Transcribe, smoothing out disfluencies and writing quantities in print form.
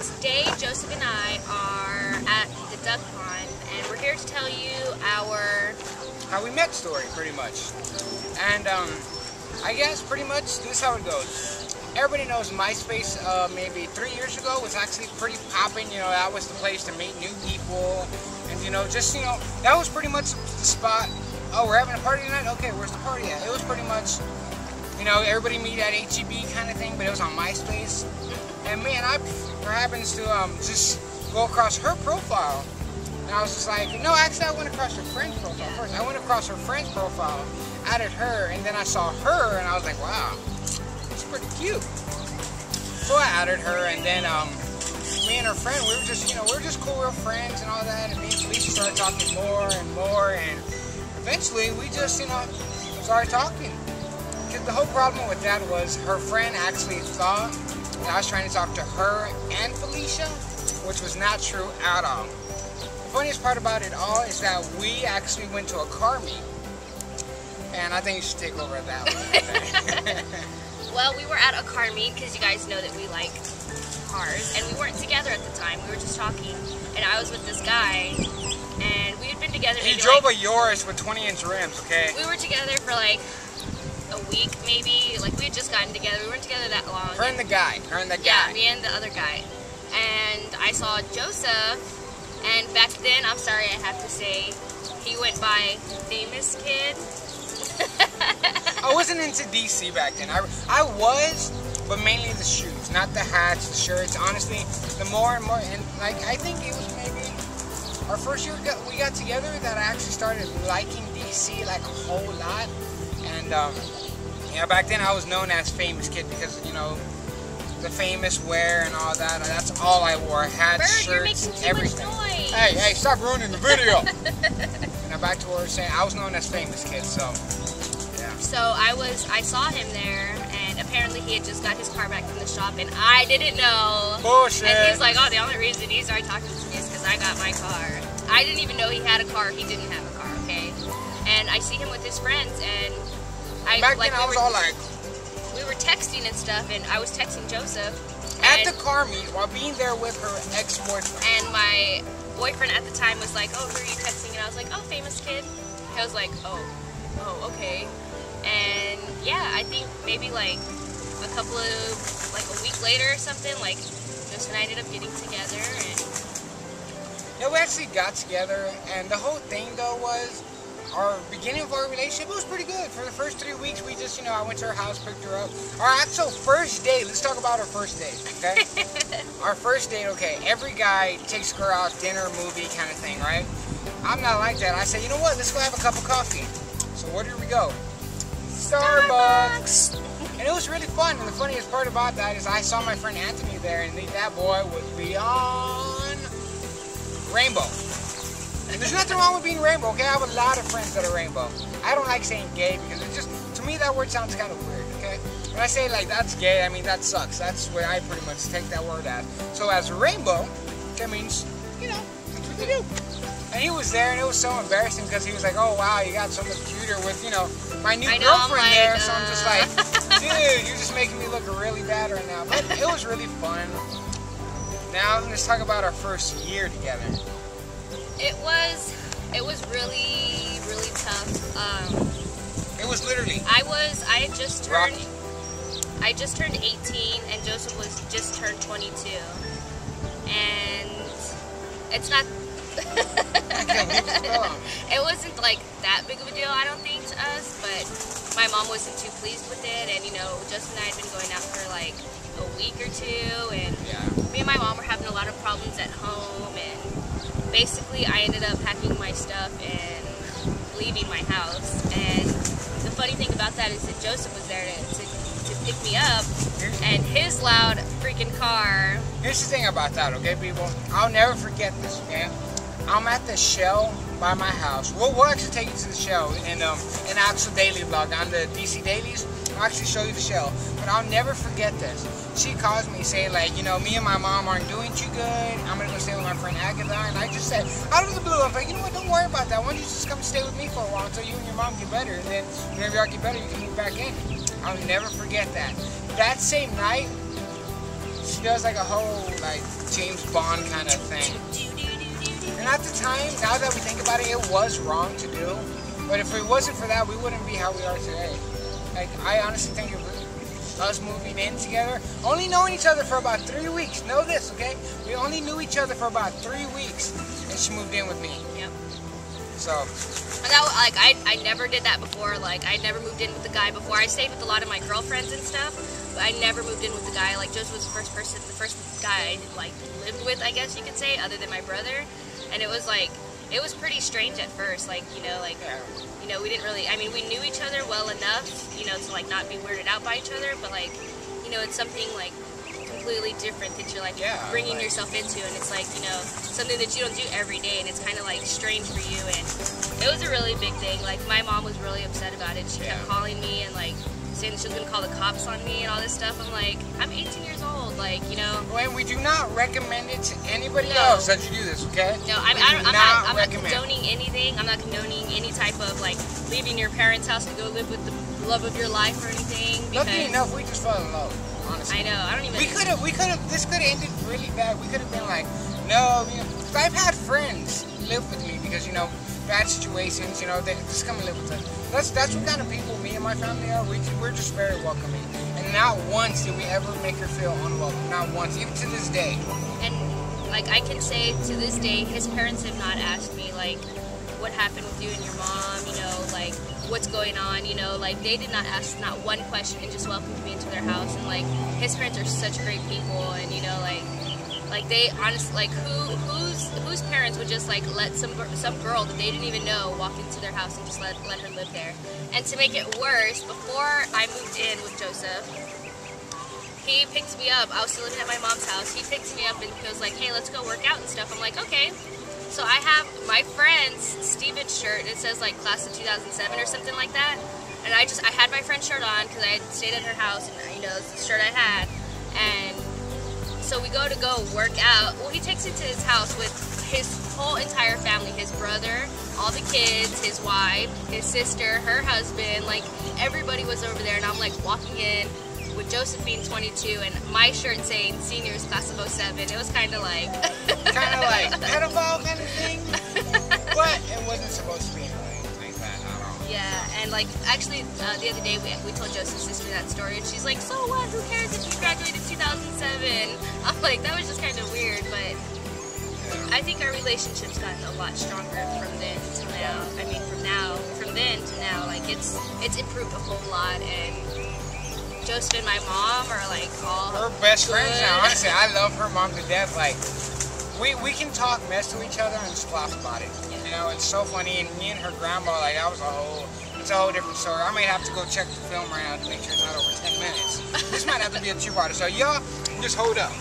today Joseph and I are at the duck pond, and we're here to tell you our how we met story, pretty much. And I guess pretty much this is how it goes. Everybody knows MySpace maybe 3 years ago was actually pretty popping. You know, that was the place to meet new people, and you know, just that was pretty much the spot. Oh, we're having a party tonight? Okay, where's the party at? It was pretty much, you know, everybody meet at HEB kind of thing, but it was on MySpace. And me and I happens to just go across her profile. And I was just like, no, actually I went across her friend's profile first. I went across her friend's profile, added her, and then I saw her, and I was like, wow, it's pretty cute. So I added her, and then me and her friend, we were just, we were just cool, real friends and all that. And me and Felicia started talking more and more, and eventually we just, started talking. Because the whole problem with that was her friend actually thought that I was trying to talk to her and Felicia, which was not true at all. The funniest part about it all is that we actually went to a car meet. And I think you should take over that one. Well, we were at a car meet because you guys know that we like cars, and we weren't together at the time. We were just talking, and I was with this guy, and we had been together. He drove a Yaris with 20-inch rims, okay? We were together for like a week, maybe. Like, we had just gotten together. We weren't together that long. Her and the guy. Yeah, me and the other guy. And I saw Joseph, and back then, I'm sorry I have to say, he went by Famous Kid. I wasn't into DC back then. I was, but mainly the shoes, not the hats, the shirts. Honestly, the more and more, and like I think it was maybe our first year we got together that I actually started liking DC like a whole lot. And back then I was known as Famous Kid because the famous wear and all that. That's all I wore. Hats, shirts, everything. Hey, stop ruining the video. And back to what we were saying, I was known as Famous Kid, so yeah. So I saw him there, and apparently he had just got his car back from the shop, and I didn't know. Bullshit. And he's like, oh, the only reason he started talking to me is because I got my car. I didn't even know he had a car. He didn't have a car, okay? And I see him with his friends, and back then I was all like, we were texting and stuff, and I was texting Joseph at the car meet while being there with her ex-boyfriend. And my boyfriend at the time was like, oh, who are you texting? And I was like, oh, Famous Kid. And I was like, oh, okay. And yeah, I think maybe like a week later or something, like Joseph and I ended up getting together. And yeah, we actually got together, and the whole thing though was our beginning of our relationship was pretty good. For the first 3 weeks, we just, I went to her house, picked her up. Our actual first date, let's talk about our first date, okay? Our first date, okay, every guy takes a girl out, dinner, movie kind of thing, right? I'm not like that. I said, you know what, let's go have a cup of coffee. So where did we go? Starbucks. And it was really fun, and the funniest part about that is I saw my friend Anthony there, and that boy was beyond rainbow. And there's nothing wrong with being rainbow, okay? I have a lot of friends that are rainbow. I don't like saying gay because it just, to me, that word sounds kind of weird, okay? When I say like, that's gay, I mean, that sucks. That's where I pretty much take that word as. So as a rainbow, that means, that's what you do. And he was there, and it was so embarrassing because he was like, oh, wow, you got so much cuter with, my new girlfriend there. So I'm just like, dude, you're just making me look really bad right now. But it was really fun. Now, let's talk about our first year together. It was really, really tough. It was literally. I just turned 18, and Joseph was just turned 22. And it's not. It wasn't like that big of a deal, I don't think, to us, but my mom wasn't too pleased with it, and Joseph and I had been going out for like a week or two, and me and my mom were having a lot of problems at home, and basically I ended up packing my stuff and leaving my house. And the funny thing about that is that Joseph was there to pick me up, and his loud freaking car. Here's the thing about that, okay, people? I'll never forget this, okay? I'm at the Shell by my house. We'll actually take you to the Shell in an actual daily vlog on the DC Dailies. I'll actually show you the Shell. But I'll never forget this. She calls me saying, like, me and my mom aren't doing too good. I'm going to go stay with my friend Agatha. And I just said, out of the blue, I'm like, you know what, don't worry about that. Why don't you just come stay with me for a while until you and your mom get better. And then whenever y'all get better, you can move back in. I'll never forget that. That same night, She does like a whole like James Bond kind of thing. And at the time, now that we think about it, it was wrong to do. But if it wasn't for that, we wouldn't be how we are today. Like, I honestly think it was us moving in together, only knowing each other for about 3 weeks. Know this, okay? We only knew each other for about 3 weeks, and she moved in with me. Yep. So. And that, like, I never did that before. Like, I never moved in with the guy before. I stayed with a lot of my girlfriends and stuff, but I never moved in with the guy. Like, Joseph was the first guy I, like, lived with, I guess you could say, other than my brother. And it was, like, it was pretty strange at first. Like, you know, like, you know, we didn't really, I mean, we knew each other well enough, you know, to, like, not be weirded out by each other, but, like, you know, it's something, like, completely different that you're, like, bringing yourself into, and it's, like, you know, something that you don't do every day, and it's kind of, like, strange for you, and it was a really big thing. Like, my mom was really upset about it. She kept calling me and, like, saying that she was going to call the cops on me and all this stuff. I'm like, I'm 18 years old, like, you know. Well, we do not recommend it to anybody else that you do this, okay? No, I'm not condoning anything. I'm not condoning any type of, like, leaving your parents' house to go live with the love of your life or anything. Lucky enough, we just fell in love, honestly. I know, I don't even... This could have ended really bad. We could have been like, no, you know, I've had friends live with me because, you know, bad situations, you know, they just come and live with us. That's what kind of people me and my family are. We're just very welcoming. And not once did we ever make her feel unwelcome. Not once, even to this day. And, like, I can say to this day, his parents have not asked me, like, what happened with you and your mom, you know, like, what's going on, you know, like, they did not ask not one question and just welcomed me into their house. And, like, his parents are such great people, and, you know, like they honestly, like, whose parents would just, like, let some girl that they didn't even know walk into their house and just let her live there. And to make it worse, before I moved in with Joseph, he picked me up. I was still living at my mom's house. He picked me up and he was like, hey, let's go work out and stuff. I'm like, okay. So I have my friend's Steven's shirt. It says, like, class of 2007 or something like that. And I had my friend's shirt on because I had stayed at her house, and, you know, it's the shirt I had. And so we go work out. Well, he takes me to his house with his whole entire family, his brother, all the kids, his wife, his sister, her husband, like, everybody was over there. And I'm, like, walking in with Joseph being 22 and my shirt saying seniors class of 07. It was kind of like... kind of like pedophile kind of thing. But it wasn't supposed to be anything like that. I don't know. Yeah, and, like, actually, the other day we told Joseph's sister that story, and she's like, so what? Who cares if you graduated 2007? I'm like, that was just kind of weird, but I think our relationship's gotten a lot stronger from then to now. I mean, from then to now, like, it's improved a whole lot, and Joseph and my mom are, like, all we're best friends now. Honestly, I love her mom to death. Like, we can talk mess to each other and just laugh about it. You know, it's so funny. And me and her grandma, like, that was it's a whole different story. I may have to go check the film right now to make sure it's not over 10 minutes. This might have to be a two-parter. So y'all, just hold up.